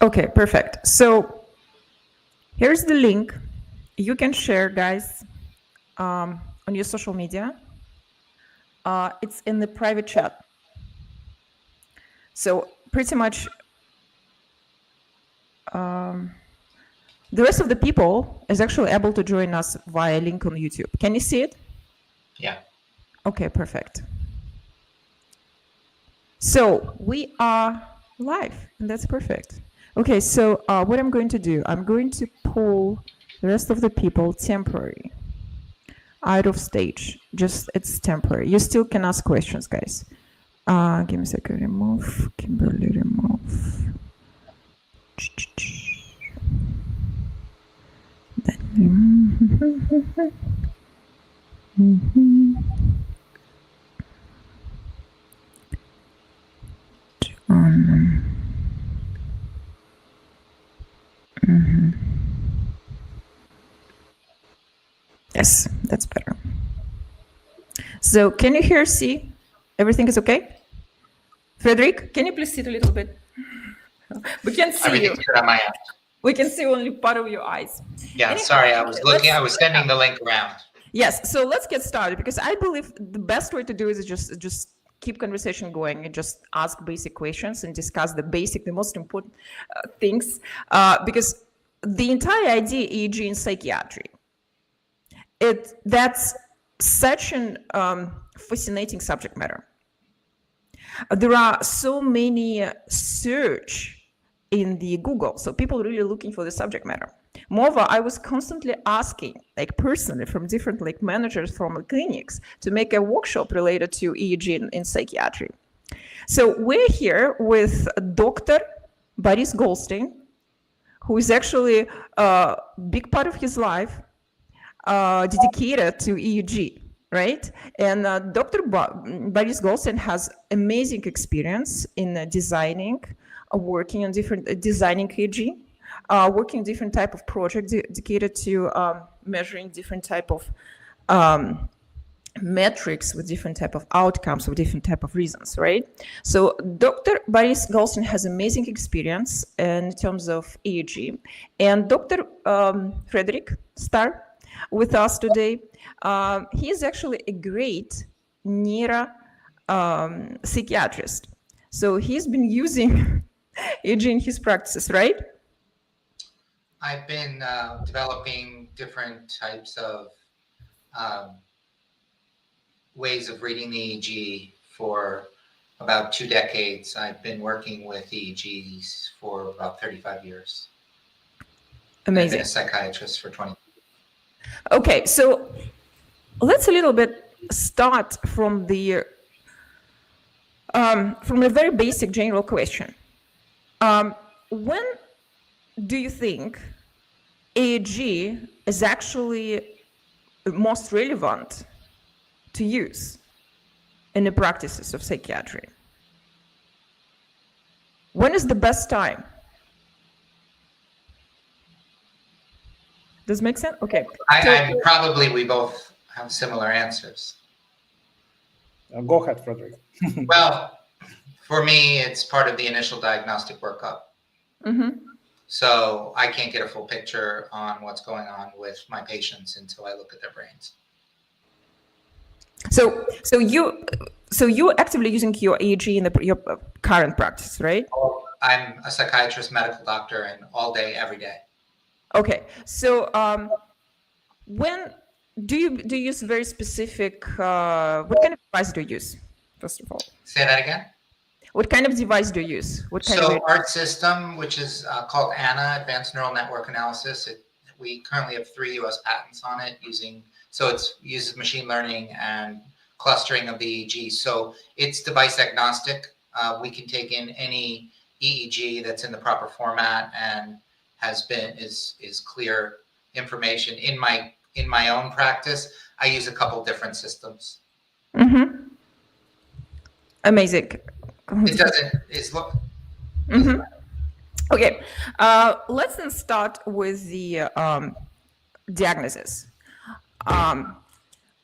Okay, perfect. So here's the link. You can share, guys, on your social media. It's in the private chat. So pretty much the rest of the people is actually able to join us via link on YouTube. Can you see it? Yeah. Okay, perfect. So we are live, and that's perfect. Okay, so what I'm going to do, I'm going to pull the rest of the people temporary out of stage. Just it's temporary. You still can ask questions, guys. Give me a second. Remove. Kimberly, remove. Yes, that's better. So can you hear, see? Everything is okay? Frederick, can you please sit a little bit? We can see you. Everything's good on my end. We can see only part of your eyes. Yeah, Anyhow, sorry, I was okay, looking, I was sending the link around. Yes, so let's get started, because I believe the best way to do it is just keep conversation going and just ask basic questions and discuss the most important things, because the entire idea EEG in psychiatry, that's such an fascinating subject matter. There are so many search in the Google, so people are really looking for the subject matter. Moreover, I was constantly asking, like personally, from different like managers from clinics to make a workshop related to EEG in psychiatry. So we're here with Dr. Boris Goldstein, who is actually a big part of his life dedicated to EEG, right? And Dr. Boris Goldstein has amazing experience in designing, working on different designing EEG, working on different type of projects dedicated to measuring different type of metrics with different type of outcomes with different type of reasons, right? So Dr. Boris Goldstein has amazing experience in terms of EEG, and Dr. Frederick Starr with us today. He is actually a great neuro psychiatrist. So he's been using EEG in his practices, right? I've been developing different types of ways of reading the EEG for about 2 decades. I've been working with EEGs for about 35 years. Amazing. I've been a psychiatrist for 20 years. Okay, so let's a little bit start from the very basic general question. When do you think EEG is actually most relevant to use in the practices of psychiatry? When is the best time? Does it make sense? Okay. Probably we both have similar answers. Go ahead, Frederick. Well, for me, it's part of the initial diagnostic workup. So I can't get a full picture on what's going on with my patients until I look at their brains. So you're actively using your EEG in your current practice, right? I'm a psychiatrist, medical doctor, and all day, every day. Okay, so when do you use very specific? What kind of device do you use? First of all, say that again. What kind of device do you use? What kind so of ART system, which is called ANA, Advanced Neural Network Analysis. We currently have 3 U.S. patents on it so it uses machine learning and clustering of the EEG. So it's device agnostic. We can take in any EEG that's in the proper format and is clear information. In my own practice, I use a couple different systems. Amazing. It doesn't. It's look. Okay, let's then start with the diagnosis.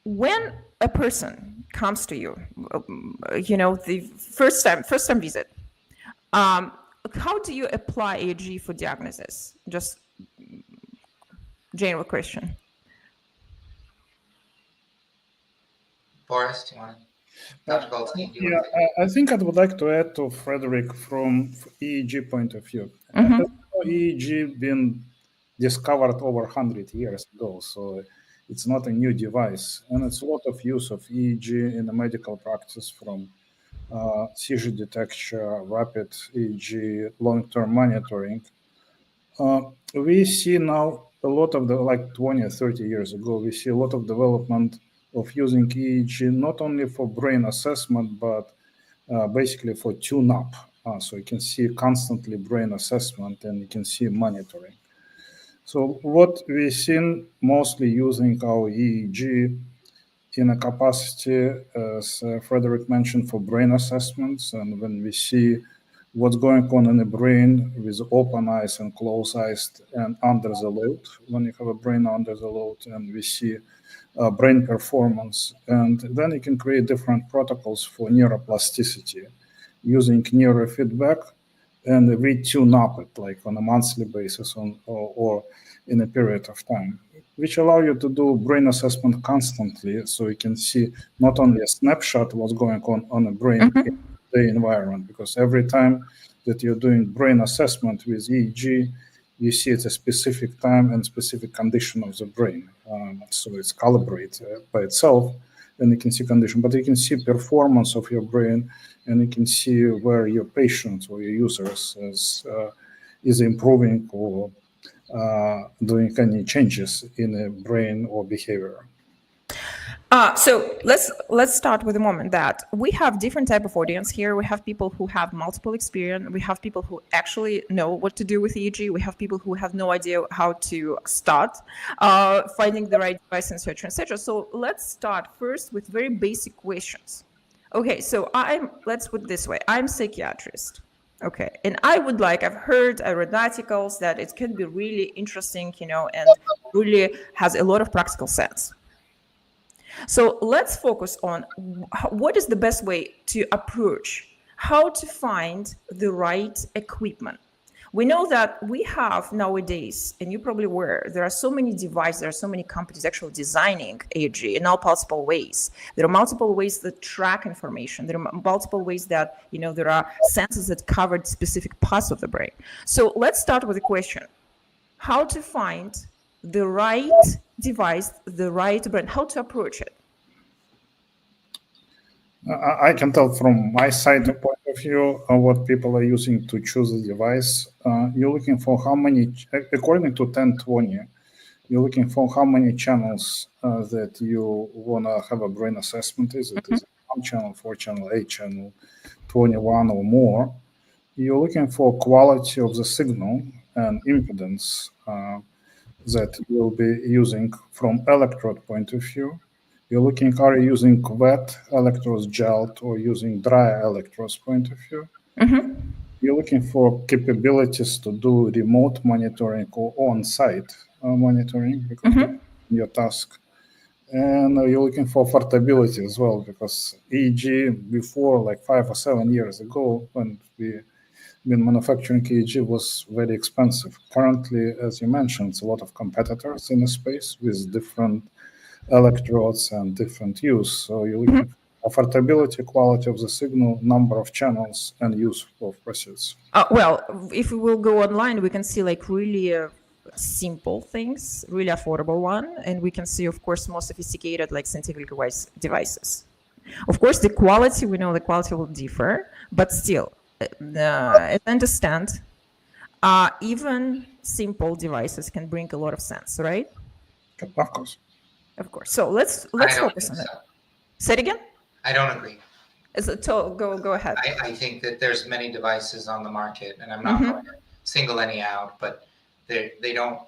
When a person comes to you, the first time visit, how do you apply EEG for diagnosis? Just general question. Boris, do you want to? Dr. Goldstein, do you Yeah, want to? I think I would like to add to Frederick from EEG point of view. EEG been discovered over 100 years ago, so it's not a new device, and it's a lot of use of EEG in the medical practice, from seizure detection, rapid EEG, long-term monitoring. We see now a lot of like 20 or 30 years ago, we see a lot of development of using EEG not only for brain assessment, but basically for tune-up. So you can see constantly brain assessment and you can see monitoring. So what we've seen mostly using our EEG in a capacity, as Frederick mentioned, for brain assessments. And when we see what's going on in the brain with open eyes and closed eyes and under the load, when you have a brain under the load, and we see brain performance. And then you can create different protocols for neuroplasticity using neurofeedback, and retune up it like on a monthly basis or in a period of time, which allow you to do brain assessment constantly, so you can see not only a snapshot what's going on the brain in the environment, because every time that you're doing brain assessment with EEG, you see it's a specific time and specific condition of the brain. So it's calibrated by itself, and you can see condition, but you can see performance of your brain, and you can see where your patients or your users is improving or doing any changes in the brain or behavior. So let's start with the moment that we have different type of audience here. We have people who have multiple experience. We have people who actually know what to do with EEG. We have people who have no idea how to start finding the right device, etc. So let's start first with very basic questions. Okay, so let's put it this way. I'm a psychiatrist. Okay, and I've heard, I read articles that it can be really interesting, and really has a lot of practical sense. So let's focus on what is the best way to approach, how to find the right equipment. We know that we have nowadays, and you probably aware, there are so many devices, there are so many companies actually designing EEG in all possible ways. There are multiple ways that track information. There are multiple ways that, there are sensors that cover specific parts of the brain. So let's start with the question, how to find the right device, the right brand, how to approach it? I can tell from my side point of view what people are using to choose a device. You're looking for how many, according to 1020, you're looking for how many channels that you want to have a brain assessment. Is it is 1 channel, 4 channel, 8 channel, 21 or more? You're looking for quality of the signal and impedance that you'll be using from electrode point of view. You're looking, are you using wet electrodes, gel, or using dry electrodes point of view? You're looking for capabilities to do remote monitoring or on-site monitoring because your task. And you're looking for affordability as well, because EEG before, like 5 or 7 years ago, when manufacturing EEG was very expensive. Currently, as you mentioned, it's a lot of competitors in the space with different electrodes and different use. So you're looking for affordability, quality of the signal, number of channels, and use of proceeds. Well, if we will go online, we can see really simple things, really affordable one, and we can see, of course, more sophisticated, like scientific devices. Of course, the quality, we know the quality will differ, but still, I understand, even simple devices can bring a lot of sense, right? Of course. Of course. So let's focus on it. Say it again? I don't agree. Go ahead. I think that there's many devices on the market, and I'm not going to single any out, but they don't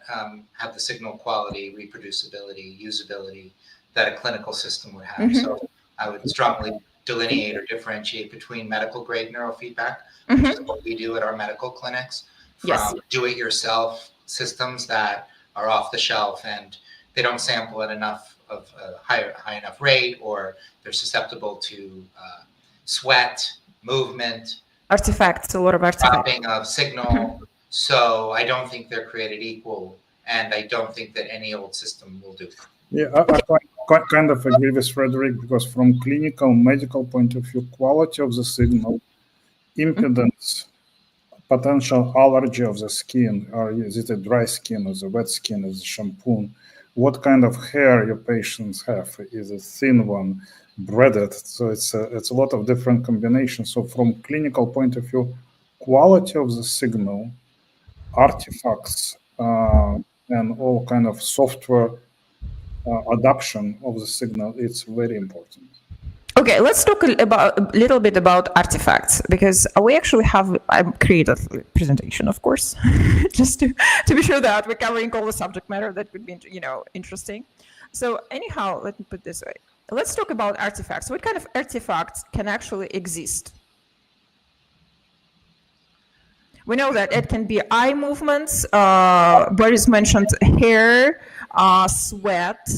have the signal quality, reproducibility, usability that a clinical system would have. So I would strongly delineate or differentiate between medical grade neurofeedback, which is what we do at our medical clinics, from do-it-yourself systems that are off the shelf and they don't sample at enough of a high enough rate, or they're susceptible to sweat, movement, Artifacts, a lot of artifacts. dropping of signal. So I don't think they're created equal, and I don't think that any old system will do. Yeah, I kind of agree with Frederick, because from clinical medical point of view, quality of the signal, impedance, potential allergy of the skin, or is it a dry skin or the wet skin, is the shampoo, what kind of hair your patients have, is it thin one, braided, so it's a lot of different combinations. So from clinical point of view, quality of the signal, artifacts, and all kind of software adoption of the signal, it's very important. Okay, let's talk a little bit about artifacts, because we actually have created a presentation, of course, just to be sure that we're covering all the subject matter that could be, interesting. So anyhow, let me put it this way. Let's talk about artifacts. What kind of artifacts can actually exist? We know that it can be eye movements. Boris mentioned hair, sweat.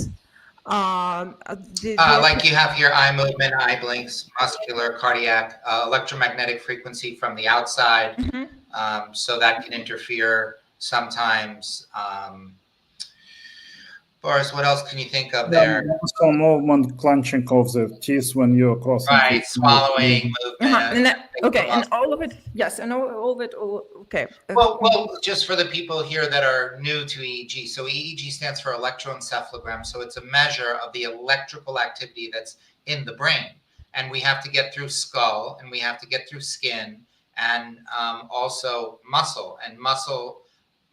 Like you have here, eye movement, eye blinks, muscular, cardiac, electromagnetic frequency from the outside. So that can interfere sometimes. Boris, what else can you think of there? Also movement, clenching of the teeth when you're crossing. Right, swallowing, movement. Okay, and all of it, yes, and all of it, okay. Well, just for the people here that are new to EEG, so EEG stands for electroencephalogram, so it's a measure of the electrical activity that's in the brain. And we have to get through skull, and we have to get through skin, and also muscle. And muscle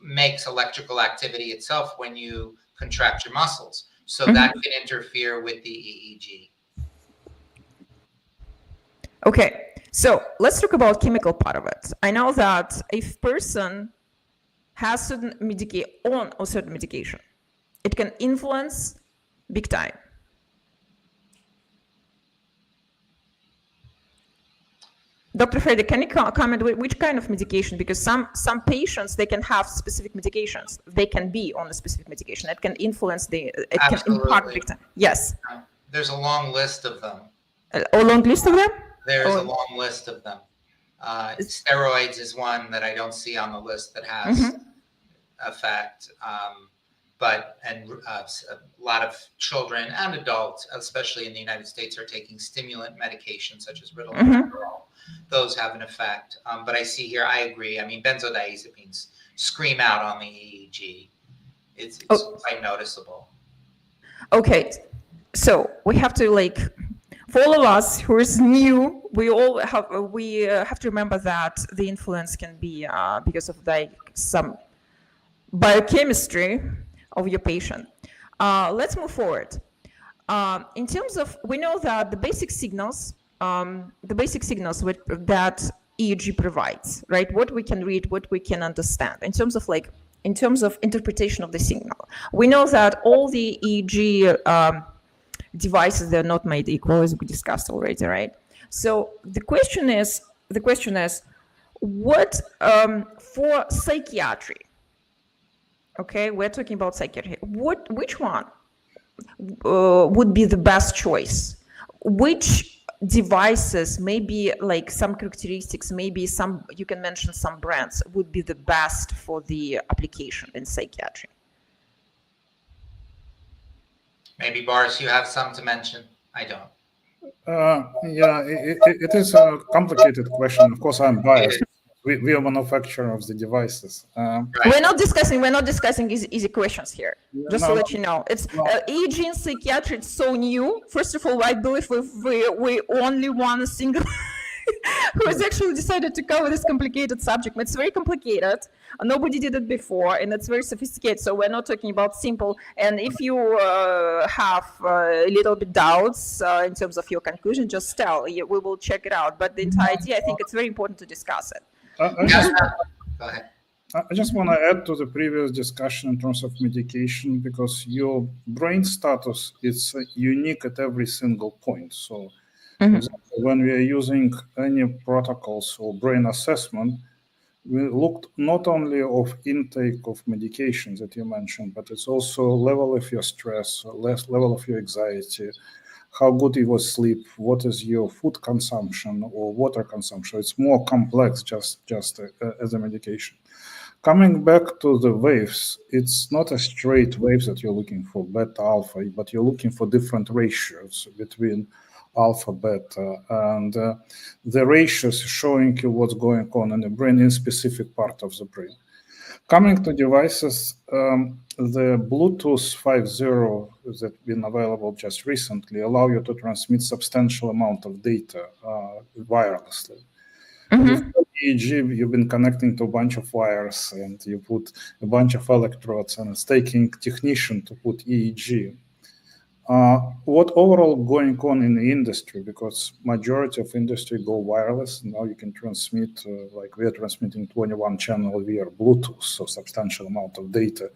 makes electrical activity itself when you contract your muscles. So that can interfere with the EEG. Okay, so let's talk about chemical part of it. I know that if person has certain certain medication, it can influence big time. Dr. Frederick, can you comment which kind of medication? Because some patients, they can have specific medications. They can be on a specific medication. It can influence it can impact big time. Yes. There's a long list of them. A long list of them? There's a long list of them. Steroids is one that I don't see on the list that has effect. And a lot of children and adults, especially in the United States, are taking stimulant medications such as Ritalin and Adderall. Those have an effect. But I see here, I agree. I mean, benzodiazepines scream out on the EEG. It's quite noticeable. Okay, so we have to for all of us who is new, we have to remember that the influence can be because of some biochemistry of your patient. Let's move forward. In terms of, we know that the basic signals that EEG provides, right? What we can read, what we can understand in terms of interpretation of the signal. We know that all the EEG devices, they're not made equal, as we discussed already, right? So the question is what for psychiatry? Okay, we're talking about psychiatry. Which one would be the best choice? Which devices, maybe some characteristics, maybe you can mention some brands, would be the best for the application in psychiatry? Maybe Boris, you have some to mention. I don't. Yeah, it is a complicated question. Of course, I'm biased. We are manufacturer of the devices. Right. We're not discussing easy questions here. Just to let you know, it's EEG in psychiatry. It's so new. First of all, I believe we only one single who has actually decided to cover this complicated subject. It's very complicated. Nobody did it before, and it's very sophisticated. So we're not talking about simple. And if you have a little bit doubts in terms of your conclusion, just tell. We will check it out. But the entire idea, I think it's very important to discuss it. Go ahead. I just want to add to the previous discussion in terms of medication, because your brain status is unique at every single point. So for example, when we are using any protocols or brain assessment, we looked not only of intake of medications that you mentioned, but it's also level of your stress, level of your anxiety, how good it was sleep, what is your food consumption or water consumption. It's more complex just as a medication. Coming back to the waves, it's not a straight waves that you're looking for, beta, alpha, but you're looking for different ratios between alpha, beta, and the ratios showing you what's going on in the brain in specific part of the brain. Coming to devices, the Bluetooth 5.0 that been available just recently allow you to transmit substantial amount of data wirelessly. With EEG, you've been connecting to a bunch of wires and you put a bunch of electrodes, and it's taking technician to put EEG. What overall going on in the industry, because majority of industry go wireless, now you can transmit, like we are transmitting 21 channel via Bluetooth, so substantial amount of data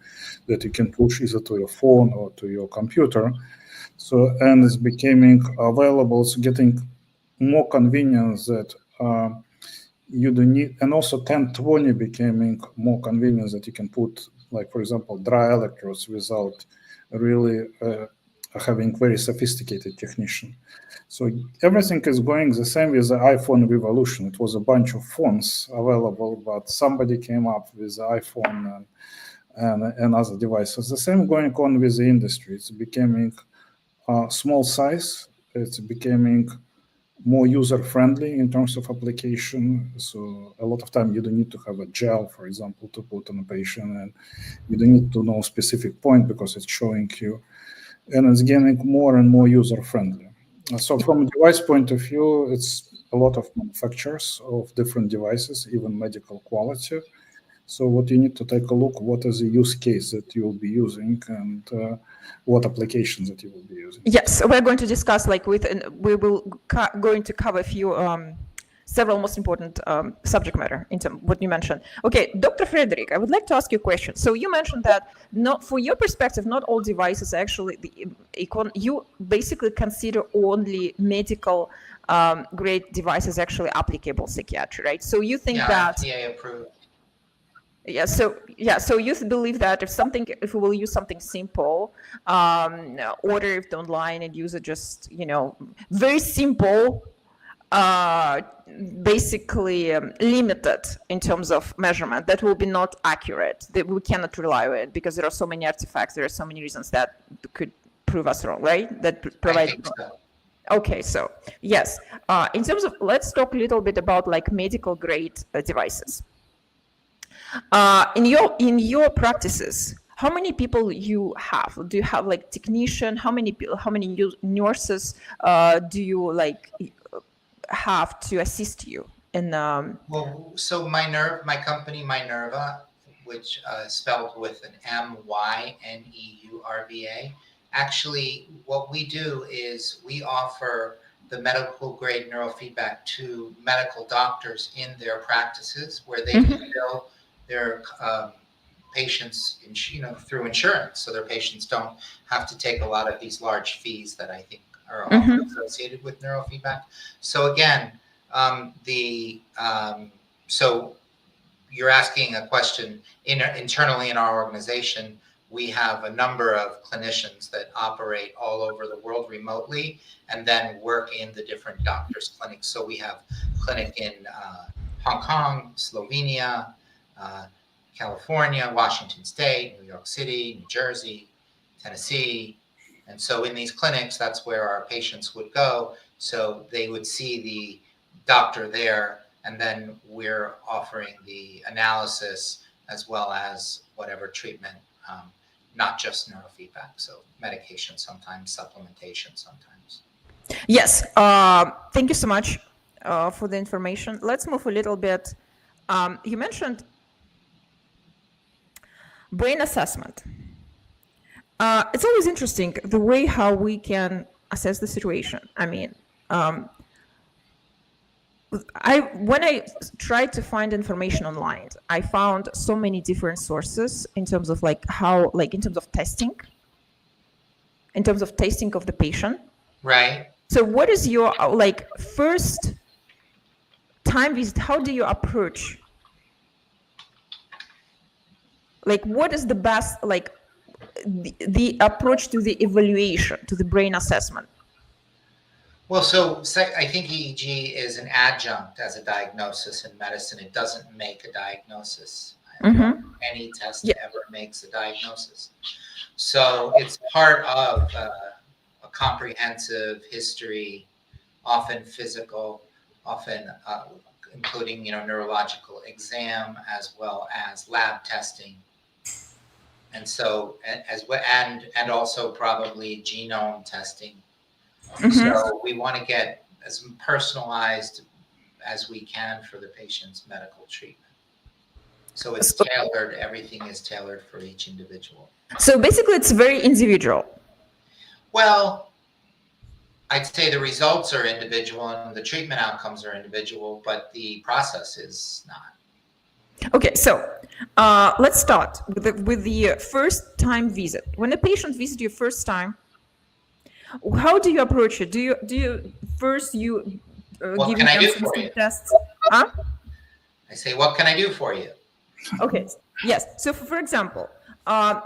that you can push either to your phone or to your computer. So, and it's becoming available, it's getting more convenience that you don't need, and also 1020 becoming more convenience that you can put, like for example, dry electrodes without really having very sophisticated technician. So everything is going the same with the iPhone revolution. It was a bunch of phones available, but somebody came up with the iPhone and other devices. The same going on with the industry. It's becoming small size. It's becoming more user-friendly in terms of application. So a lot of time you don't need to have a gel, for example, to put on a patient, and you don't need to know specific point because it's showing you, and it's getting more and more user-friendly. So from a device point of view, it's a lot of manufacturers of different devices, even medical quality. So what you need to take a look, what is the use case that you will be using, and what applications that you will be using. Yes, we're going to discuss we will going to cover a few several most important subject matter in terms of what you mentioned. Okay, Dr. Frederick, I would like to ask you a question. So you mentioned that not, for your perspective, not all devices actually, you basically consider only medical grade devices actually applicable psychiatry, right? So you think that FDA approved. Yeah. So you believe that if we will use something simple, order it online and use it just, very simple, basically limited in terms of measurement, that will be not accurate. That we cannot rely on it because there are so many artifacts. There are so many reasons that could prove us wrong, right? That provide. I think so. Okay, so yes, in terms of, let's talk a little bit about medical grade devices. In your practices, how many people you have? Do you have technician? How many nurses do you have to assist you in? Well, so my company, Minerva, which is spelled with an MYNEURVA. Actually, what we do is we offer the medical grade neurofeedback to medical doctors in their practices, where they can bill their patients, through insurance, so their patients don't have to take a lot of these large fees that I think are often associated with neurofeedback. So again, so you're asking a question. Internally in our organization, we have a number of clinicians that operate all over the world remotely and then work in the different doctors' clinics. So we have clinic in Hong Kong, Slovenia, California, Washington State, New York City, New Jersey, Tennessee. And so in these clinics, that's where our patients would go. So they would see the doctor there, and then we're offering the analysis as well as whatever treatment, not just neurofeedback. So medication sometimes, supplementation sometimes. Yes, thank you so much for the information. Let's move a little bit. You mentioned brain assessment. It's always interesting the way how we can assess the situation. I mean, when I tried to find information online, I found so many different sources in terms of in terms of testing of the patient. Right. So what is your first time visit? How do you approach Like, what is the best, like, the approach to the evaluation, to the brain assessment? Well, so I think EEG is an adjunct as a diagnosis in medicine. It doesn't make a diagnosis. Any test ever makes a diagnosis. So it's part of a comprehensive history, often physical, often including neurological exam, as well as lab testing. And so and also probably genome testing. So we want to get as personalized as we can for the patient's medical treatment. So it's tailored, everything is tailored for each individual. So basically it's very individual. Well, I'd say the results are individual and the treatment outcomes are individual, but the process is not. Okay, so let's start with the first time visit. When a patient visits you first time, how do you approach it? Do you first give them some tests? Huh? I say, what can I do for you? Okay. Yes. So, for example,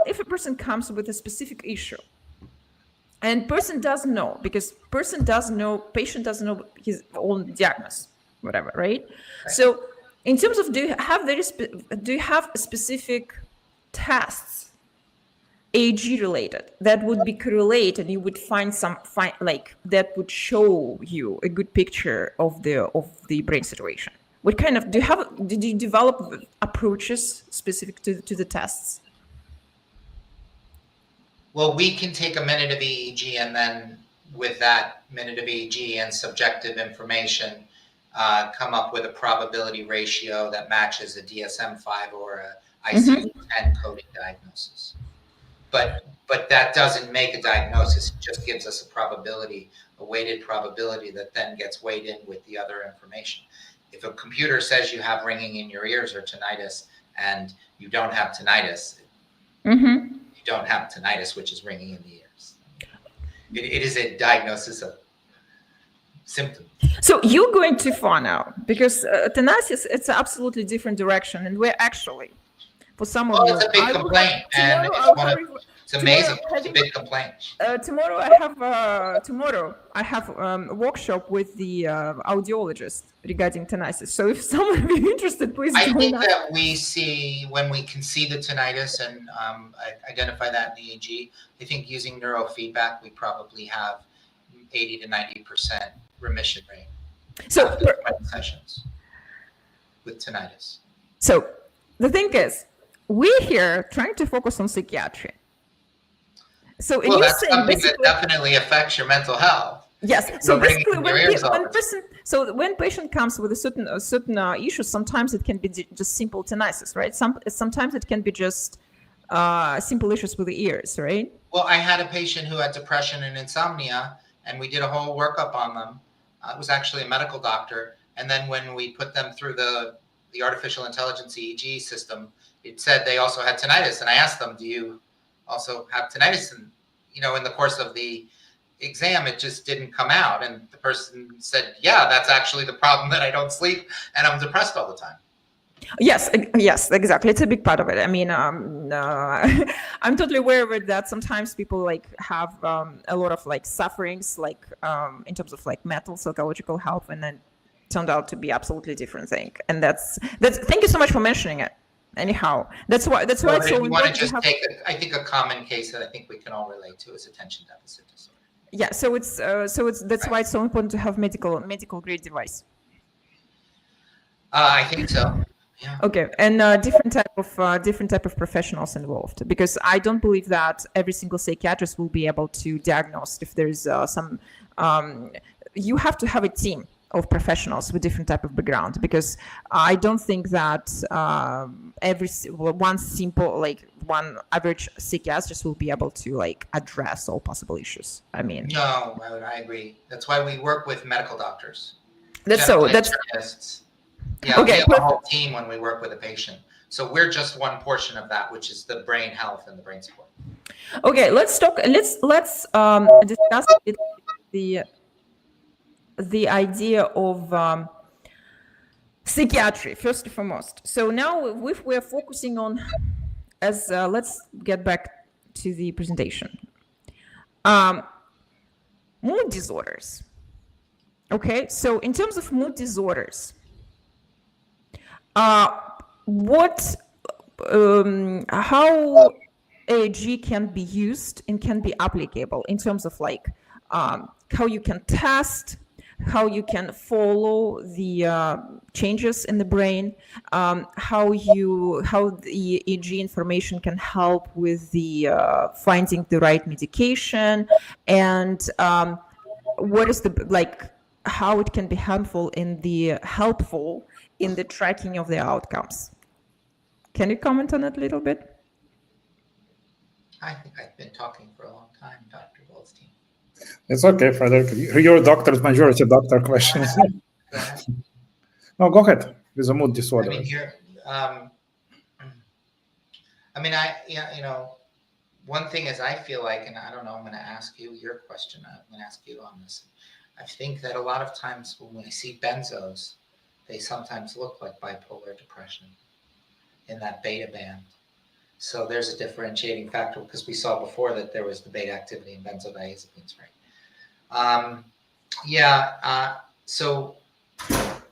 if a person comes with a specific issue, and person doesn't know, because patient doesn't know his own diagnosis, whatever, right? So, in terms of do you have specific tests, EEG related, that would be correlated, and you would find like that would show you a good picture of the brain situation? What kind of did you develop approaches specific to the tests? Well, we can take a minute of EEG, and then with that minute of EEG and subjective information, come up with a probability ratio that matches a DSM-5 or a ICD-10 coding diagnosis. But that doesn't make a diagnosis. It just gives us a probability, a weighted probability that then gets weighed in with the other information. If a computer says you have ringing in your ears or tinnitus, and you don't have tinnitus, you don't have tinnitus, which is ringing in the ears. It is a diagnosis of symptoms. So you're going too far now, because tinnitus, it's an absolutely different direction, and we're actually, for some of you, it's a big complaint, and it's amazing. It's a big complaint. Tomorrow I have a workshop with the audiologist regarding tinnitus. So if someone would be interested, please join us. I think that when we can see the tinnitus and identify that in EEG, I think using neurofeedback, we probably have 80 to 90% remission rate. So after 20 sessions with tinnitus. So the thing is, we're here trying to focus on psychiatry. So that's something that definitely affects your mental health. Yes. So basically, when patient comes with a certain issue, sometimes it can be just simple tinnitus, right? Sometimes it can be just simple issues with the ears, right? Well, I had a patient who had depression and insomnia, and we did a whole workup on them. It was actually a medical doctor, and then when we put them through the artificial intelligence EEG system, it said they also had tinnitus, and I asked them, "Do you also have tinnitus?" And in the course of the exam, it just didn't come out, and the person said, "Yeah, that's actually the problem, that I don't sleep and I'm depressed all the time." Yes, exactly. It's a big part of it. I mean, I'm totally aware of it, that sometimes people have a lot of sufferings, in terms of mental, psychological health, and then turned out to be absolutely different thing. And that's. Thank you so much for mentioning it. Anyhow, that's why it's so important. Want to just take I think a common case that I think we can all relate to is attention deficit disorder. Yeah, so it's that's why it's so important to have medical grade device. I think so. Yeah. Okay, and different type of professionals involved, because I don't believe that every single psychiatrist will be able to diagnose if there's some. You have to have a team of professionals with different type of background, because I don't think that one average psychiatrist will be able to address all possible issues. I mean, no, I agree. That's why we work with medical doctors. That's yeah, okay. We have a whole team when we work with a patient. So we're just one portion of that, which is the brain health and the brain support. Okay, let's discuss the idea of psychiatry first and foremost. So now if we're focusing on let's get back to the presentation. Mood disorders. Okay, so in terms of mood disorders, how EEG can be used and can be applicable in terms of like how you can test, how you can follow the changes in the brain, how the EEG information can help with the finding the right medication, and what is the how it can be helpful in the tracking of the outcomes. Can you comment on it a little bit? I think I've been talking for a long time, Dr. Goldstein. It's okay, Frederick. Your doctor's majority doctor questions. Go ahead. No, go ahead with a mood disorder. I mean, here, one thing is I feel like, and I don't know, I'm going to ask you your question. I'm going to ask you on this. I think that a lot of times when we see benzos, they sometimes look like bipolar depression in that beta band. So there's a differentiating factor because we saw before that there was the beta activity in benzodiazepines, right? So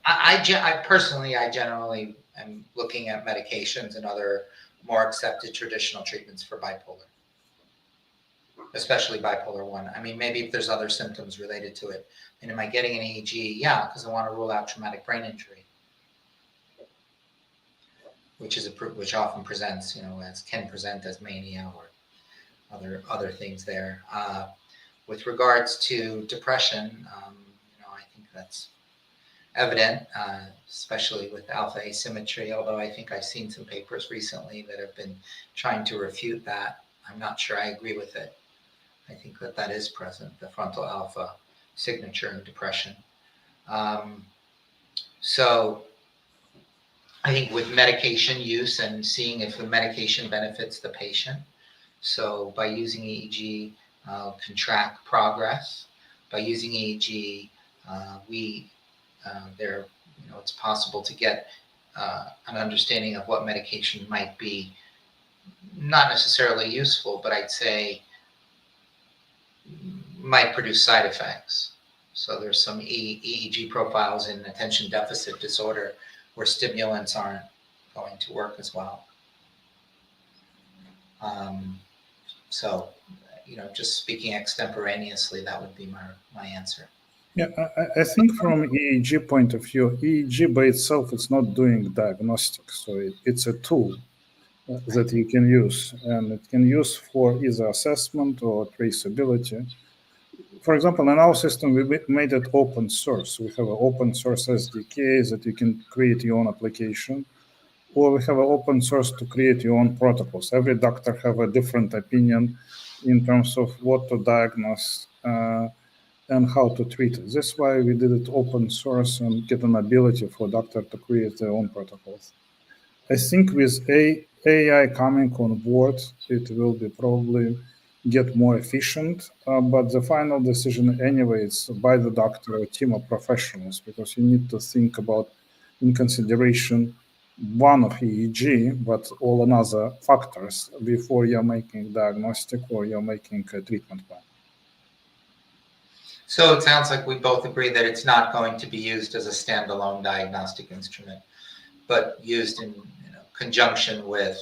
I personally generally am looking at medications and other more accepted traditional treatments for bipolar, especially bipolar 1. I mean, maybe if there's other symptoms related to it. And am I getting an EEG? Yeah, because I want to rule out traumatic brain injury, which often presents, can present as mania or other things there. With regards to depression, I think that's evident, especially with alpha asymmetry, although I think I've seen some papers recently that have been trying to refute that. I'm not sure I agree with it. I think that is present, the frontal alpha signature in depression. So I think with medication use and seeing if the medication benefits the patient. So by using EEG, can track progress. By using EEG, it's possible to get an understanding of what medication might be not necessarily useful, but I'd say might produce side effects. So there's some EEG profiles in attention deficit disorder where stimulants aren't going to work as well. Just speaking extemporaneously, that would be my answer. Yeah, I think from EEG point of view, EEG by itself is not doing diagnostics. So it's a tool that you can use, and it can use for either assessment or traceability. For example, in our system, we made it open source. We have an open source SDK that you can create your own application, or we have an open source to create your own protocols. Every doctor have a different opinion in terms of what to diagnose and how to treat it. That's why we did it open source and get an ability for doctor to create their own protocols. I think with AI coming on board, it will be probably get more efficient, but the final decision anyway is by the doctor or team of professionals, because you need to think about in consideration one of EEG, but all another factors before you're making diagnostic or you're making a treatment plan. So it sounds like we both agree that it's not going to be used as a standalone diagnostic instrument, but used in conjunction with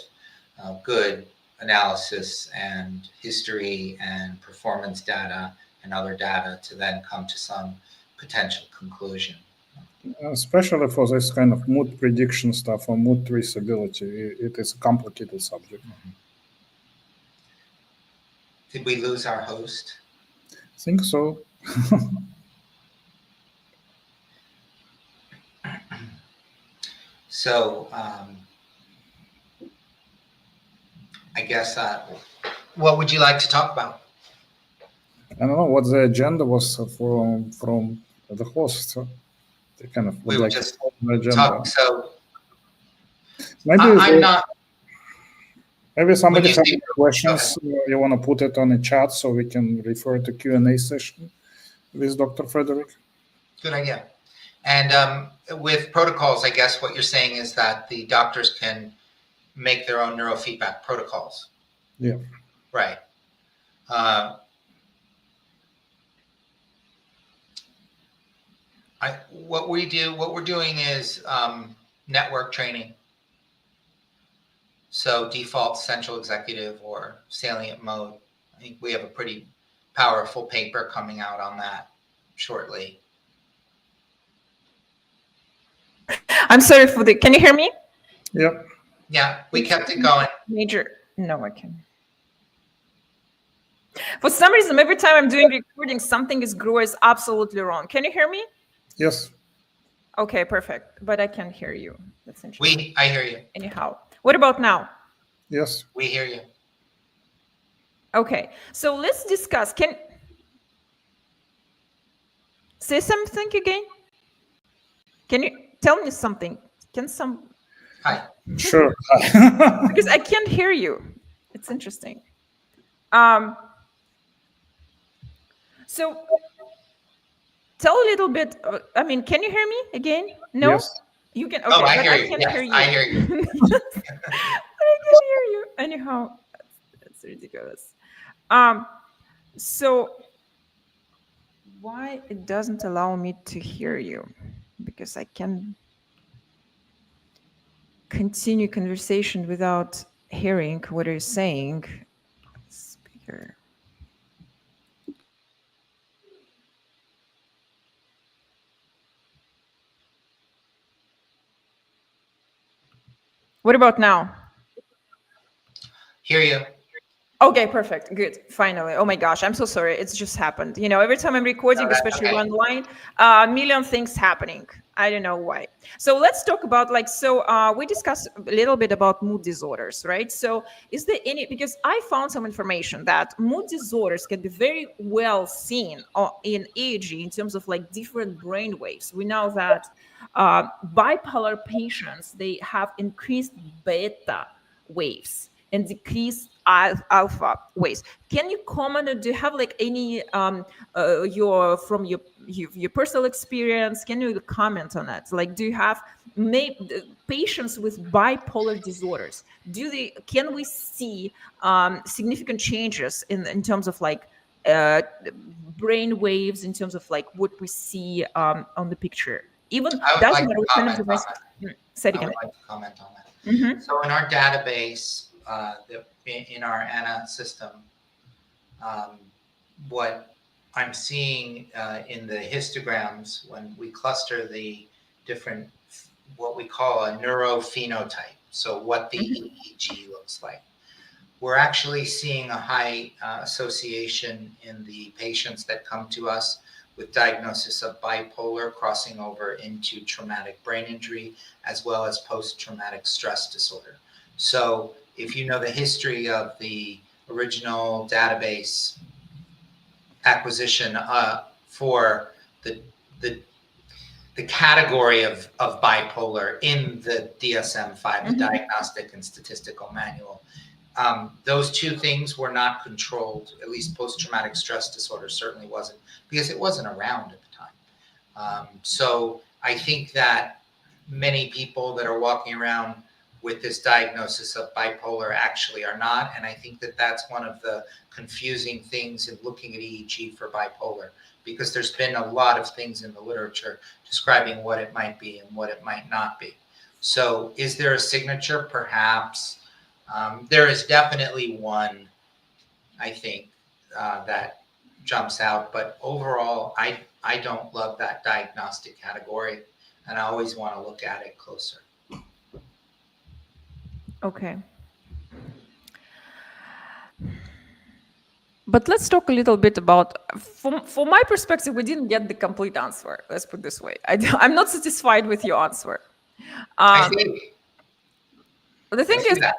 good analysis and history and performance data and other data to then come to some potential conclusion. Especially for this kind of mood prediction stuff or mood traceability, it is a complicated subject. Mm-hmm. Did we lose our host? I think so. So I guess, what would you like to talk about? I don't know what the agenda was from the host. They kind of we would were like just agenda. Talk, so maybe I'm not. Maybe somebody has questions. You want to put it on the chat so we can refer to Q&A session with Dr. Frederick. Good idea. And with protocols, I guess what you're saying is that the doctors can make their own neurofeedback protocols. Yeah. Right. What we're doing is network training. So default central executive or salient mode. I think we have a pretty powerful paper coming out on that shortly. I'm sorry for the. Can you hear me? Yep. Yeah, we kept it going. No, I can. For some reason, every time I'm doing recording, something is absolutely wrong. Can you hear me? Yes. Okay, perfect. But I can't hear you. That's interesting. I hear you. Anyhow, what about now? Yes. We hear you. Okay, so let's discuss. Can say something again? Can you tell me something? Hi. Sure. Because I can't hear you. It's interesting. So tell a little bit. Can you hear me again? No. Yes. You can. Okay, Oh, I but hear I you. can't Yes, hear you. I hear you. But I can hear you. Anyhow, that's ridiculous. So why it doesn't allow me to hear you? Because I can continue conversation without hearing what you're saying. Speaker. What about now? Hear you. Okay, perfect. Good. Finally. Oh my gosh, I'm so sorry. It's just happened. Every time I'm recording, No, that's especially okay. online, a million things happening. I don't know why. So let's talk about we discussed a little bit about mood disorders, right? So is there because I found some information that mood disorders can be very well seen in EEG in terms of different brain waves. We know that bipolar patients, they have increased beta waves and decreased alpha waves. Can you comment, or do you have any your personal experience? Can you comment on that? Do you have patients with bipolar disorders? Can we see significant changes in terms of brain waves, in terms of what we see on the picture? Even I would doesn't like matter to what kind of comment on device. that. Say it I again. would like to comment on that. Mm-hmm. So in our database, in our ANA system, what I'm seeing in the histograms when we cluster the different, what we call a neurophenotype, so what the EEG looks like, we're actually seeing a high association in the patients that come to us with diagnosis of bipolar crossing over into traumatic brain injury, as well as post-traumatic stress disorder. So if you know the history of the original database acquisition for the category of bipolar in the DSM-5, the Diagnostic and Statistical Manual, those two things were not controlled. At least post-traumatic stress disorder certainly wasn't, because it wasn't around at the time. So I think that many people that are walking around with this diagnosis of bipolar actually are not. And I think that that's one of the confusing things in looking at EEG for bipolar, because there's been a lot of things in the literature describing what it might be and what it might not be. So is there a signature? Perhaps. There is definitely one, I think, that jumps out. But overall, I don't love that diagnostic category, and I always want to look at it closer. Okay. But let's talk a little bit about, from my perspective, we didn't get the complete answer. Let's put it this way. I'm not satisfied with your answer. I see. The thing is, that.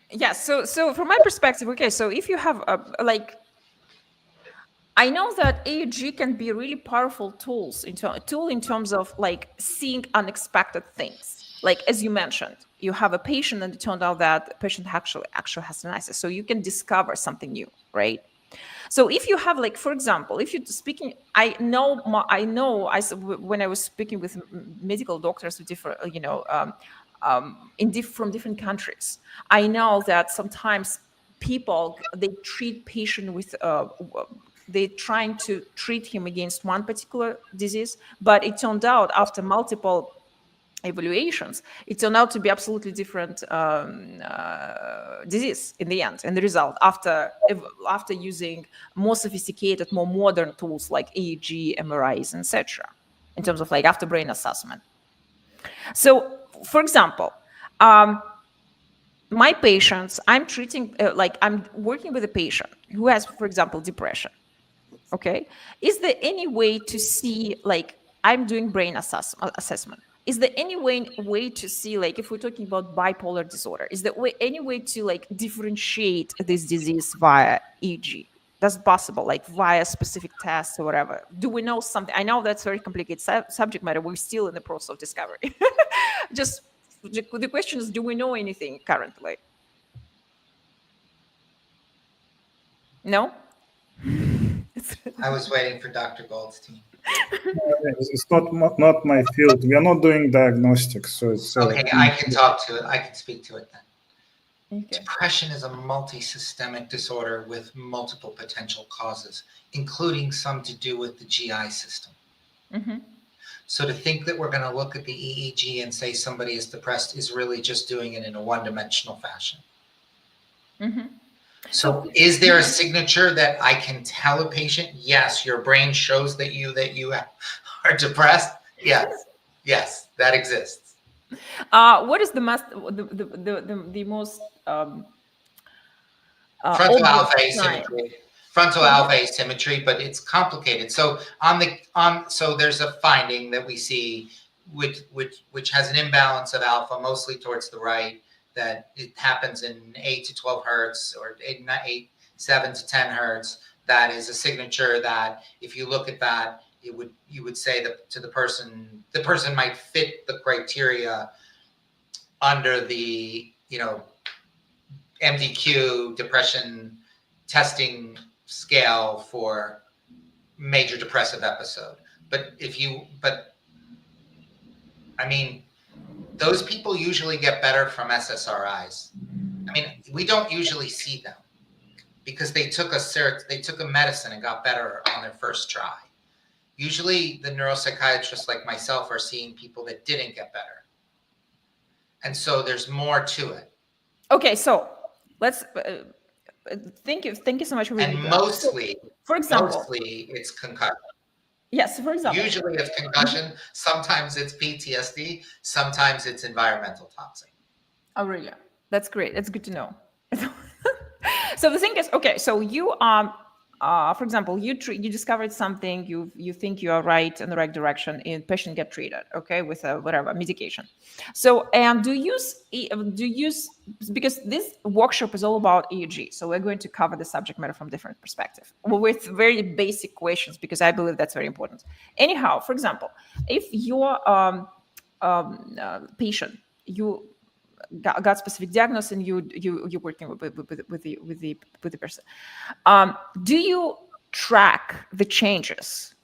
yeah, so from my perspective, okay, so if you have I know that EEG can be really powerful tool in terms of seeing unexpected things. Like as you mentioned, you have a patient and it turned out that the patient actually has tinnitus, so you can discover something new, right? So if you have, for example, if you're speaking, when I was speaking with medical doctors with different, from different countries. I know that sometimes people, they treat patient with they're trying to treat him against one particular disease, but it turned out after multiple evaluations, it turned out to be absolutely different disease in the end, in the result, after using more sophisticated, more modern tools like EEG, MRIs, etc., in terms of like after brain assessment. So, for example, my patients, I'm treating, I'm working with a patient who has, for example, depression. Okay. Is there any way to see, like, I'm doing brain assessment. Is there any way to see, like, if we're talking about bipolar disorder, is there any way to like differentiate this disease via EEG? That's possible, like via specific tests or whatever. Do we know something? I know that's very complicated subject matter. We're still in the process of discovery. Just the question is, do we know anything currently? No? I was waiting for Dr. Goldstein. It's not my field. We are not doing diagnostics, so it's Okay, I can talk to it. I can speak to it then. Okay. Depression is a multi-systemic disorder with multiple potential causes, including some to do with the GI system. Mm-hmm. So to think that we're going to look at the EEG and say somebody is depressed is really just doing it in a one-dimensional fashion. Mm-hmm. So is there a signature that I can tell a patient, yes, your brain shows that you are depressed? Yes, that exists. What is the most Frontal alpha obvious sign? asymmetry. Frontal alpha asymmetry, but it's complicated. So so there's a finding that we see which has an imbalance of alpha mostly towards the right, that it happens in 8 to 12 hertz or 7 to 10 hertz. That is a signature that if you look at that, you would say that to the person might fit the criteria under the MDQ depression testing scale for major depressive episode. But I mean, those people usually get better from SSRIs. I mean, we don't usually see them because they took a medicine and got better on their first try. Usually the neuropsychiatrists like myself are seeing people that didn't get better. And so there's more to it. Okay, so let's thank you so much for And mostly, for example, it's concussion. Yes, for example. Usually it's concussion, sometimes it's PTSD, sometimes it's environmental toxic. Oh, really? That's great. That's good to know. So the thing is, okay, so you for example, you discovered something, you think you are right in the right direction, and patient get treated, okay, with whatever medication. So, and do you use, because this workshop is all about EEG, so we're going to cover the subject matter from different perspective with very basic questions, because I believe that's very important. Anyhow, for example, if your patient, you got specific diagnosis and you're working with the person, do you track the changes?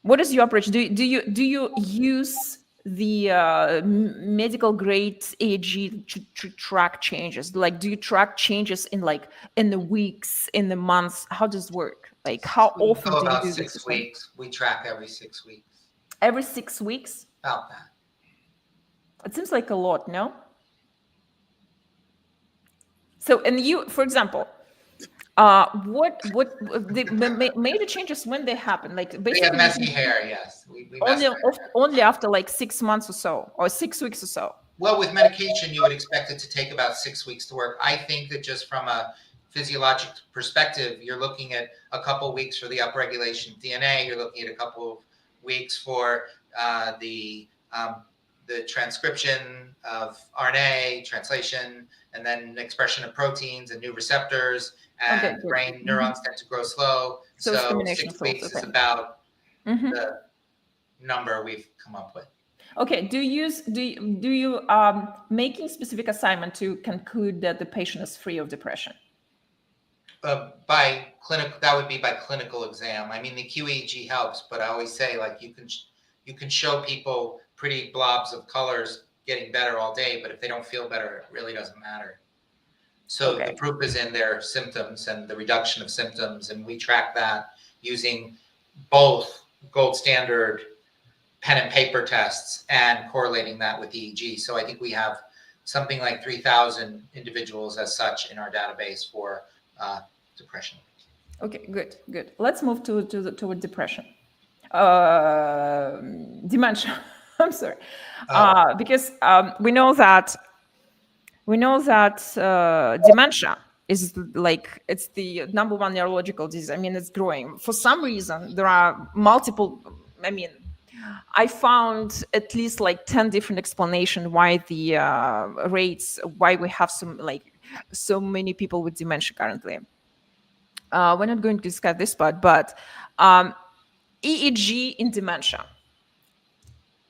What is your approach? Do you use the medical grade EEG to track changes? Like, do you track changes in the weeks, in the months? How does it work? Like, how often do you do 6 weeks. We track every 6 weeks. Every 6 weeks? About that. It seems like a lot, no? So, and you, for example, what the major changes when they happen? Like, basically, we have messy hair, yes. We only after like 6 months or so, or 6 weeks or so. Well, with medication, you would expect it to take about 6 weeks to work. I think that just from a physiologic perspective, you're looking at a couple of weeks for the upregulation of DNA. You're looking at a couple of weeks for the transcription of RNA, translation, and then expression of proteins and new receptors, and brain neurons tend to grow slow. So 6 weeks is about the number we've come up with. Okay. Do you making specific assignment to conclude that the patient is free of depression? By clinical, that would be by clinical exam. I mean, the QEEG helps, but I always say, like, you can show people pretty blobs of colors getting better all day, but if they don't feel better, it really doesn't matter. So Okay. the proof is in their symptoms and the reduction of symptoms, and we track that using both gold standard pen and paper tests and correlating that with EEG. So I think we have something like 3,000 individuals as such in our database for depression. Okay, good. Let's move toward depression. Dementia. I'm sorry. Because we know that dementia is like, it's the number one neurological disease. I mean, it's growing. For some reason, there are multiple, I mean, I found at least like 10 different explanations why the why we have so many people with dementia currently. We're not going to discuss this part, but EEG in dementia,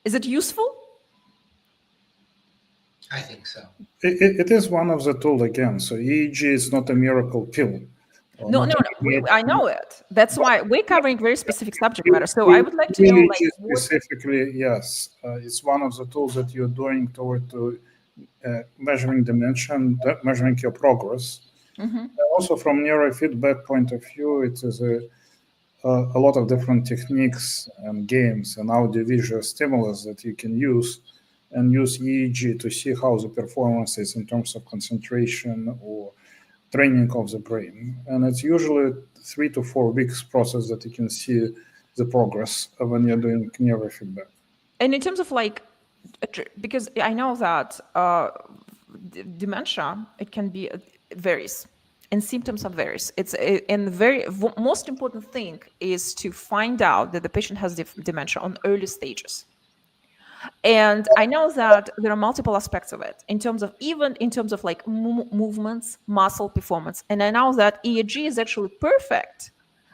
is it useful? I think so. It is one of the tools again. So EEG is not a miracle pill. No. I know it. That's why we're covering very specific subject matter. So I would like to know, like, EEG specifically, yes, it's one of the tools that you're doing toward measuring dimension, measuring your progress. Also, from neurofeedback point of view, it is a lot of different techniques and games and audiovisual stimulus that you can use, and use EEG to see how the performance is in terms of concentration or training of the brain. And it's usually 3 to 4 weeks process that you can see the progress when you're doing neurofeedback. And in terms of like, because I know that dementia, it can be, varies, and symptoms are varies. And the most important thing is to find out that the patient has dementia on early stages. And I know that there are multiple aspects of it in terms of like movements, muscle performance. And I know that EEG is actually perfect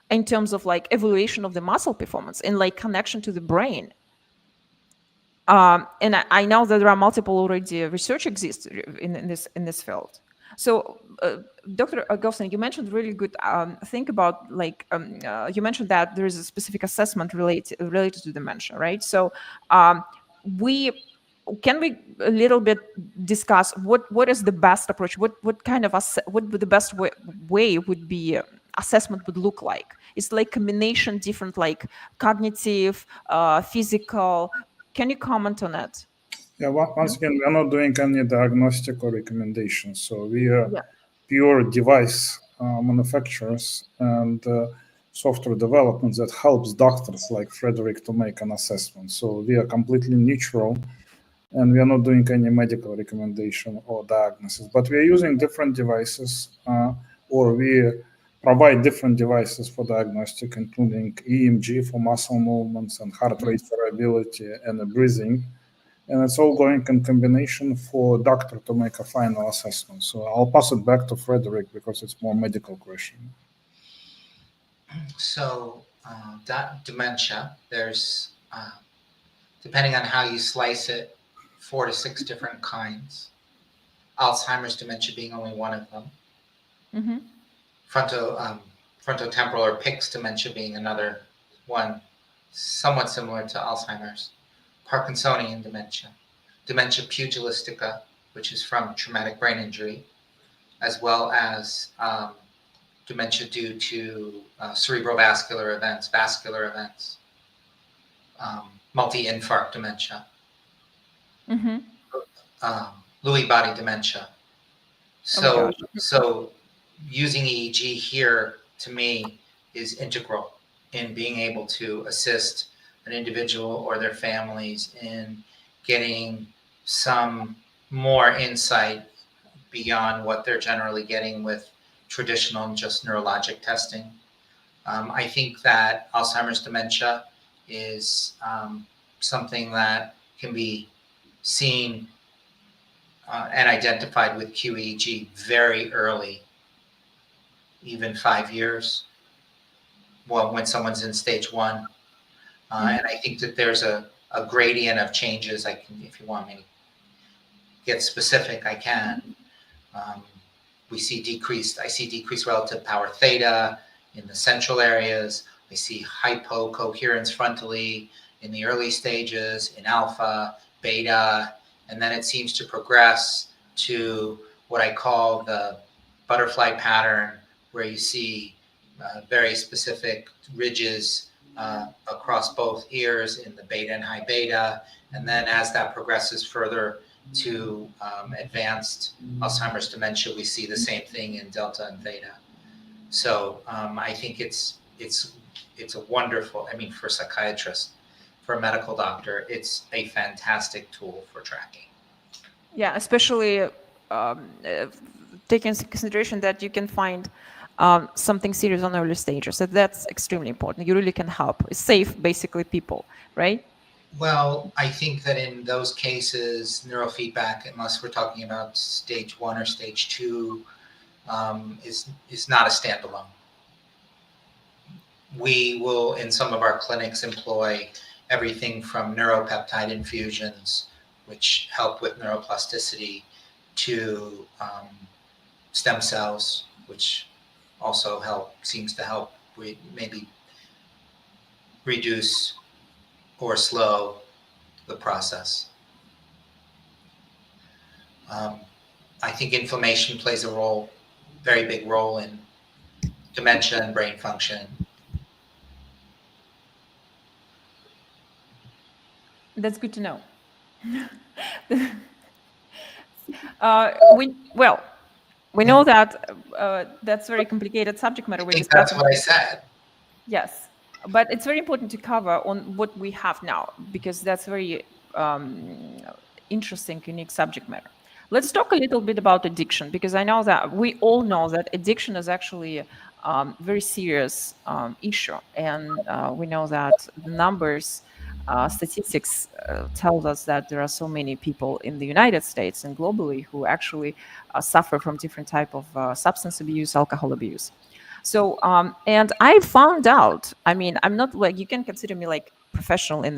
in terms of like evaluation of the muscle performance and like connection to the brain. And I know that there are multiple already research exists in this field. So, Dr. Goldstein, you mentioned really good thing about like you mentioned that there is a specific assessment related to dementia, right? So, can we a little bit discuss what is the best approach? What kind of what would the best way would be assessment would look like? It's like combination different like cognitive, physical. Can you comment on that? Yeah, once again, we're not doing any diagnostic or recommendations. So we are pure device manufacturers and software development that helps doctors like Frederick to make an assessment. So we are completely neutral, and we are not doing any medical recommendation or diagnosis. But we are using different devices, or we provide different devices for diagnostic, including EMG for muscle movements and heart rate variability and breathing. And it's all going in combination for doctor to make a final assessment. So I'll pass it back to Frederick because it's more medical question. So that dementia, there's, depending on how you slice it, 4 to 6 different kinds. Alzheimer's dementia being only one of them. Mm-hmm. Frontotemporal or PICS dementia being another one, somewhat similar to Alzheimer's. Parkinsonian dementia, dementia pugilistica, which is from traumatic brain injury, as well as dementia due to cerebrovascular events, vascular events, multi-infarct dementia, Lewy body dementia. So, so using EEG here to me is integral in being able to assist an individual or their families in getting some more insight beyond what they're generally getting with traditional and just neurologic testing. I think that Alzheimer's dementia is something that can be seen and identified with QEEG very early, even 5 years, well, when someone's in stage 1. And I think that there's a gradient of changes. I can, if you want me to get specific, I can. I see decreased relative power theta in the central areas. I see hypocoherence frontally in the early stages, in alpha, beta, and then it seems to progress to what I call the butterfly pattern, where you see very specific ridges across both ears in the beta and high beta. And then as that progresses further to advanced Alzheimer's dementia, we see the same thing in delta and theta. So I think it's a wonderful, I mean, for psychiatrists, for a medical doctor, it's a fantastic tool for tracking. Yeah, especially taking into consideration that you can find something serious on early stages. So that's extremely important. You really can help, save basically people, right? Well, I think that in those cases, neurofeedback, unless we're talking about stage 1 or stage 2, is not a standalone. We will, in some of our clinics, employ everything from neuropeptide infusions, which help with neuroplasticity, to stem cells, which also seems to help maybe reduce or slow the process. I think inflammation plays a role, very big role in dementia and brain function. That's good to know. We know that that's very complicated subject matter. I think that's what I said. Yes, but it's very important to cover on what we have now, because that's very interesting, unique subject matter. Let's talk a little bit about addiction, because I know that we all know that addiction is actually a very serious issue. And we know that the numbers, statistics tell us that there are so many people in the United States and globally who actually suffer from different type of substance abuse, alcohol abuse. So, and I found out, I mean, I'm not like, you can consider me like professional in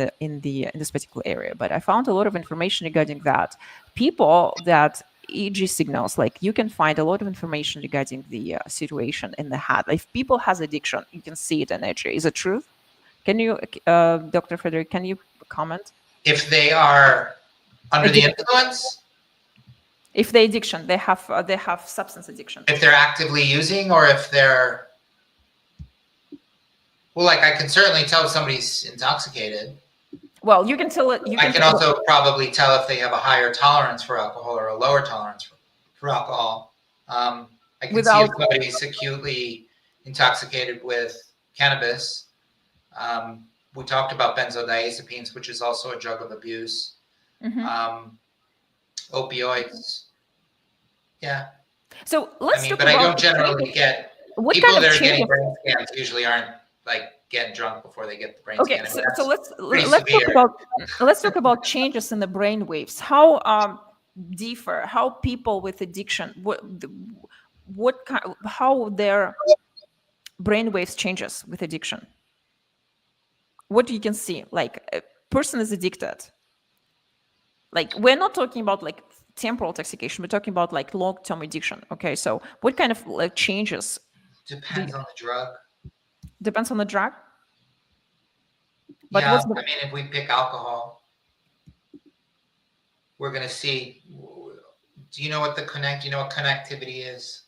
this particular area, but I found a lot of information regarding that. People that EEG signals, like you can find a lot of information regarding the situation in the head. If people has addiction, you can see it in EEG. Is it true? Can you, Dr. Frederick, can you comment? If they are under the influence? If they addiction, they have substance addiction. If they're actively using, or if they're, well, like I can certainly tell if somebody's intoxicated. Well, you can tell it. I can also probably tell if they have a higher tolerance for alcohol or a lower tolerance for alcohol. I can see if somebody's acutely intoxicated with cannabis. We talked about benzodiazepines, which is also a drug of abuse. Mm-hmm. Opioids. Yeah. So let's talk but about, I don't generally get people that are getting brain scans usually aren't like getting drunk before they get the brain scan. So let's talk about changes in the brain waves. How differ? How people with addiction, how their brain waves changes with addiction? What you can see, like a person is addicted. Like we're not talking about like temporal intoxication, we're talking about like long-term addiction. Okay, so what kind of like changes? Depends on the drug. Depends on the drug. But yeah, I mean, if we pick alcohol, we're going to see. Do you know what connectivity is?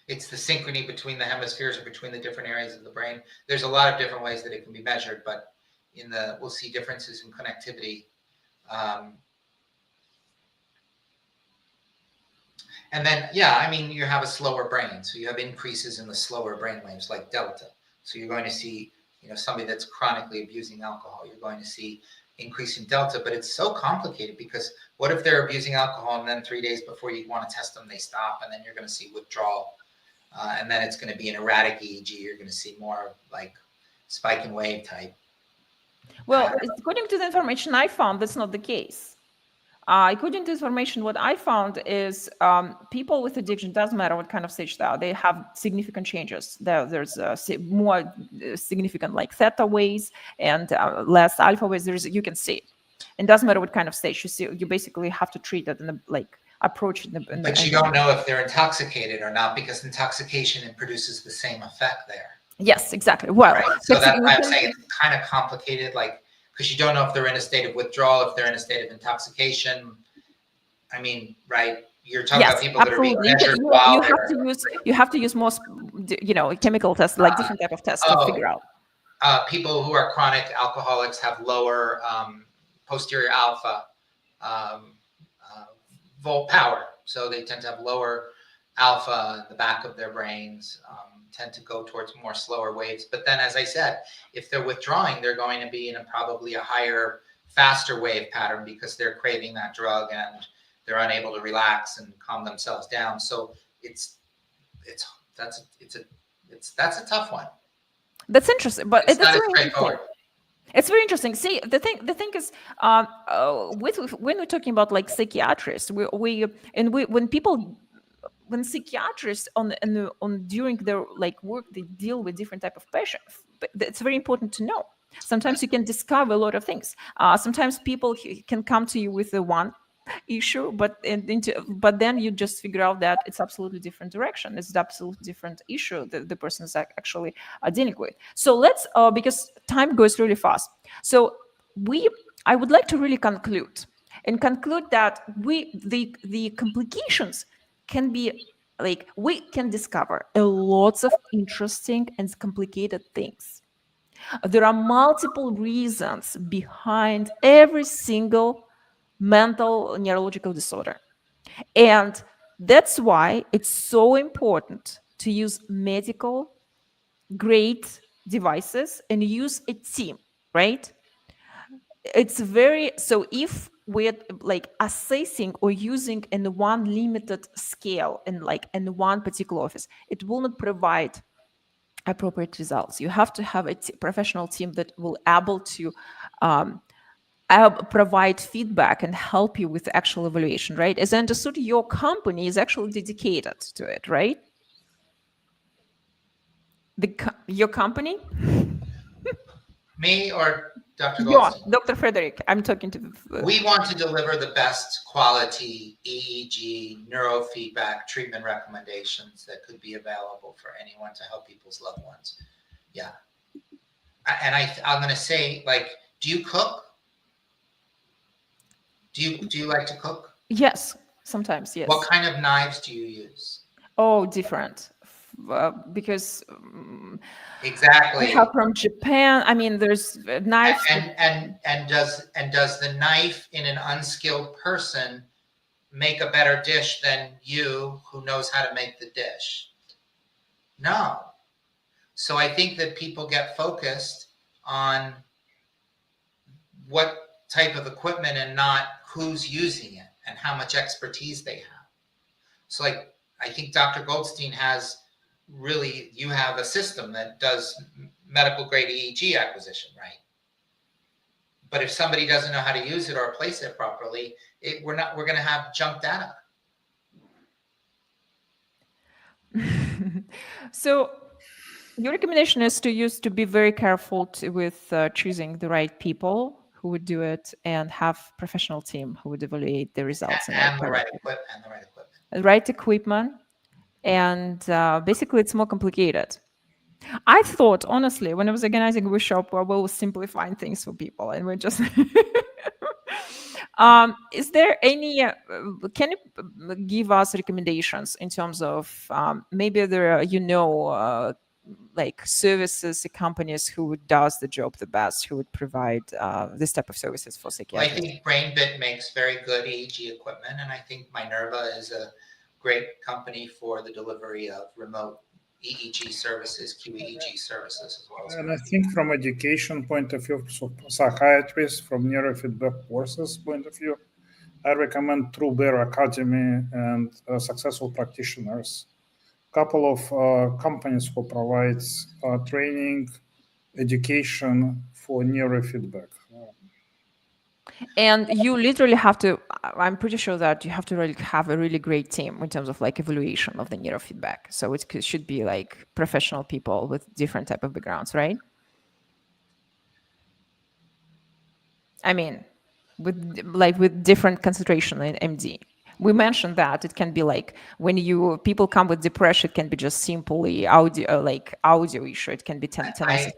It's the synchrony between the hemispheres or between the different areas of the brain. There's a lot of different ways that it can be measured, but we'll see differences in connectivity. And then, I mean, you have a slower brain. So you have increases in the slower brain waves like delta. So you're going to see, somebody that's chronically abusing alcohol, you're going to see increase in delta, but it's so complicated because what if they're abusing alcohol and then 3 days before you want to test them, they stop, and then you're going to see withdrawal. And then it's going to be an erratic EEG. You're going to see more like spike and wave type. Well, according to the information I found, that's not the case. According to information, what I found is people with addiction, doesn't matter what kind of stage they are, they have significant changes. There's more significant like theta waves and less alpha waves. You can see it. It doesn't matter what kind of stage you see. You basically have to treat it in the approach. But you don't know if they're intoxicated or not, because intoxication produces the same effect there. Yes, exactly. Well, right? So that's why I'm saying it's kind of complicated. Like, because you don't know if they're in a state of withdrawal, if they're in a state of intoxication. I mean, right? You're talking about people that are being measured while you have to use more, chemical tests, like different type of tests to figure out. People who are chronic alcoholics have lower posterior alpha volt power, so they tend to have lower alpha in the back of their brains, tend to go towards more slower waves. But then, as I said, if they're withdrawing, they're going to be in probably a higher, faster wave pattern because they're craving that drug and they're unable to relax and calm themselves down. So that's a tough one. That's interesting, but it's not as straightforward. It's very interesting. See, the thing is, when we're talking about like psychiatrists, when psychiatrists during their like work, they deal with different type of patients. But it's very important to know. Sometimes you can discover a lot of things. Sometimes people can come to you with the one issue, but then you just figure out that it's absolutely different direction. It's an absolutely different issue that the person is actually dealing with. So let's, because time goes really fast. So I would like to really conclude that the complications can be like, we can discover lots of interesting and complicated things. There are multiple reasons behind every single mental neurological disorder. And that's why it's so important to use medical grade devices and use a team, right? So if we're like assessing or using in one limited scale in one particular office, it will not provide appropriate results. You have to have a professional team that will able to provide feedback and help you with the actual evaluation, right? As I understood, your company is actually dedicated to it, right? Your company? Me or Dr. Goldstein? Dr. Frederick, I'm talking to. We want to deliver the best quality EEG neurofeedback treatment recommendations that could be available for anyone to help people's loved ones. Yeah. And I'm going to say, like, do you cook? Do you like to cook? Yes, sometimes, yes. What kind of knives do you use? Oh, different. Because exactly. I have from Japan. I mean, there's knives. And does the knife in an unskilled person make a better dish than you, who knows how to make the dish? No. So I think that people get focused on what type of equipment and not who's using it and how much expertise they have. So like, I think Dr. Goldstein has really, you have a system that does medical grade EEG acquisition, right? But if somebody doesn't know how to use it or place it properly, we're going to have junk data. So your recommendation is to be very careful with choosing the right people who would do it and have professional team who would evaluate the results. And the right equipment. The right equipment. And basically, it's more complicated. I thought, honestly, when I was organizing a workshop, we will simplifying things for people, and we're just. Is there any? Can you give us recommendations in terms of maybe there are, like services, companies who does the job the best, who would provide this type of services for psychiatrists? Well, I think BrainBit makes very good EEG equipment, and I think Minerva is a great company for the delivery of remote EEG services, QEEG services as well. And I think from education point of view, so psychiatrists, from neurofeedback courses point of view, I recommend True Bear Academy and Successful Practitioners. Couple of companies who provides training, education for neurofeedback. And you literally have to, I'm pretty sure that you have to really have a really great team in terms of like evaluation of the neurofeedback. So it should be like professional people with different type of backgrounds, right? I mean, with different concentration in MD. We mentioned that it can be like when people come with depression, it can be just simply audio issue. It can be tendencies.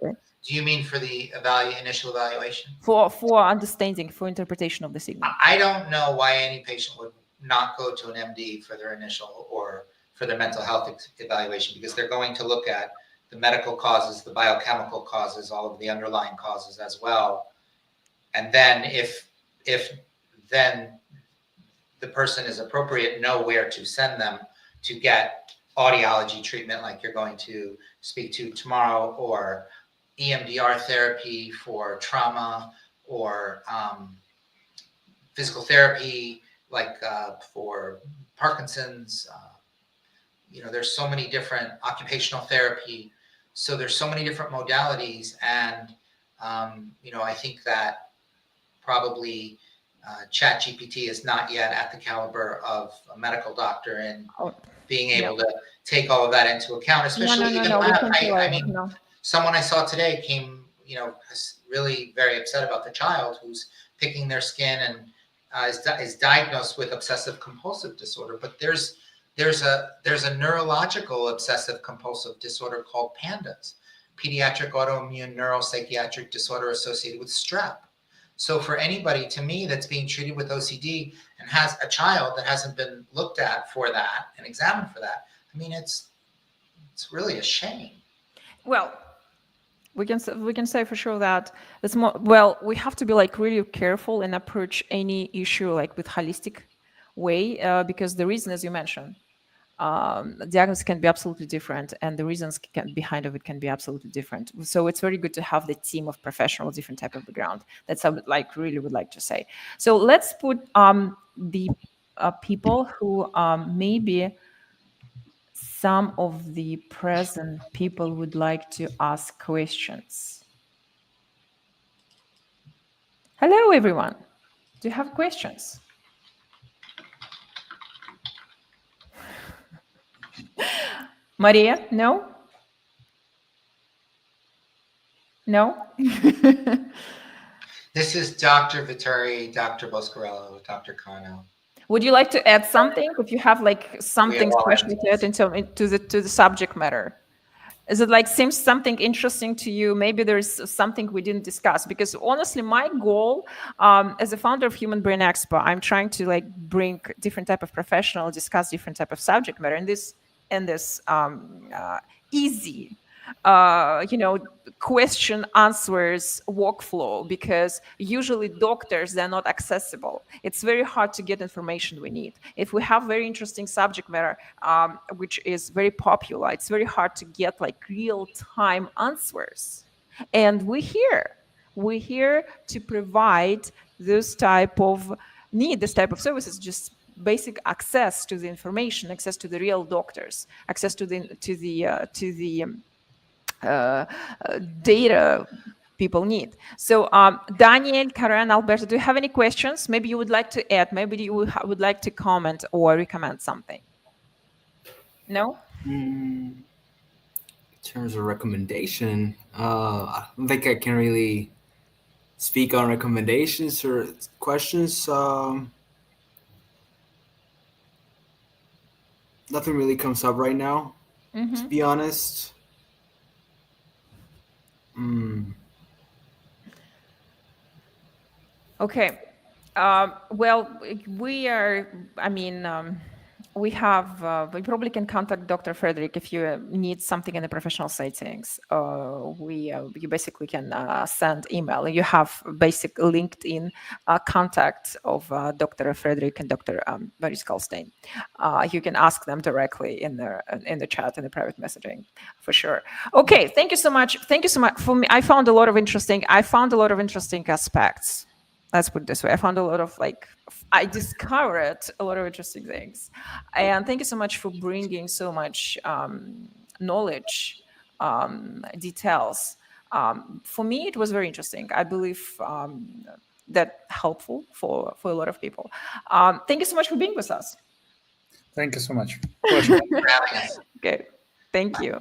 Do you mean for the initial evaluation? For understanding, for interpretation of the signal. I don't know why any patient would not go to an MD for their initial or for their mental health evaluation, because they're going to look at the medical causes, the biochemical causes, all of the underlying causes as well. And then if then the person is appropriate, know where to send them to get audiology treatment like you're going to speak to tomorrow, or EMDR therapy for trauma, or physical therapy like for Parkinson's. There's so many different occupational therapy. So there's so many different modalities. And, I think that probably ChatGPT is not yet at the caliber of a medical doctor and being able to take all of that into account, especially someone I saw today came, really very upset about the child who's picking their skin and is diagnosed with obsessive compulsive disorder. But there's a neurological obsessive compulsive disorder called PANDAS, pediatric autoimmune neuropsychiatric disorder associated with strep. So for anybody, to me, that's being treated with OCD and has a child that hasn't been looked at for that and examined for that, I mean, it's really a shame. Well, we can say for sure that it's more. Well, we have to be really careful and approach any issue with holistic way, because the reason, as you mentioned, the diagnosis can be absolutely different, and the reasons behind of it can be absolutely different. So it's very good to have the team of professionals, different type of background. That's what I really would like to say. So let's put the people who maybe some of the present people would like to ask questions. Hello, everyone. Do you have questions? Maria, no? No? This is Dr. Vittori, Dr. Boscarello, Dr. Cano. Would you like to add something? If you have something special to add to the subject matter? Is it seems something interesting to you? Maybe there's something we didn't discuss, because honestly, my goal as a founder of Human Brain Expo, I'm trying to bring different type of professional, discuss different type of subject matter in this easy question answers workflow, because usually doctors, they're not accessible. It's very hard to get information we need. If we have very interesting subject matter, which is very popular, it's very hard to get real-time answers. And we're here to provide this type of services, just basic access to the information, access to the real doctors, access to the data people need. So Daniel, Karen, Alberto, do you have any questions? Maybe you would like to add, maybe you would like to comment or recommend something. No? In terms of recommendation, I don't think I can really speak on recommendations or questions. Nothing really comes up right now, to be honest. Okay. Well, we probably can contact Dr. Frederick if you need something in the professional settings. You basically can send email. You have basic LinkedIn contact of Dr. Frederick and Dr. Boris Kalstein. You can ask them directly in the chat, in the private messaging, for sure. Okay, thank you so much. Thank you so much. For me, I found a lot of interesting aspects. Let's put it this way. I discovered a lot of interesting things. And thank you so much for bringing so much knowledge, details. For me, it was very interesting. I believe that helpful for a lot of people. Thank you so much for being with us. Thank you so much. Thanks for having us. Okay, thank you.